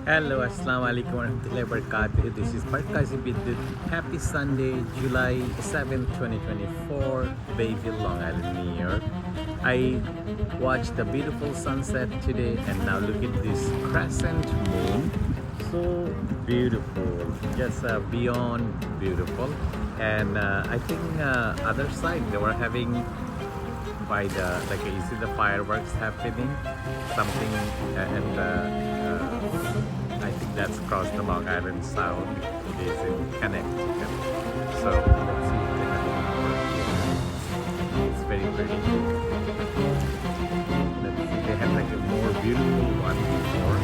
Hello, Assalamu alaikum warahmatullahi wabarakatuh. This is Barkazi Bidut. Happy Sunday, July 7th, 2024, Bayville, Long Island, New York. I watched the beautiful sunset today and now look at this crescent moon. So beautiful, just beyond beautiful. And I think other side they were having by the like you see the fireworks happening something I think that's across the Long Island Sound. It is in Connecticut. So let's see if they have any more here. It's very pretty. Let's see, they have like a more beautiful one before.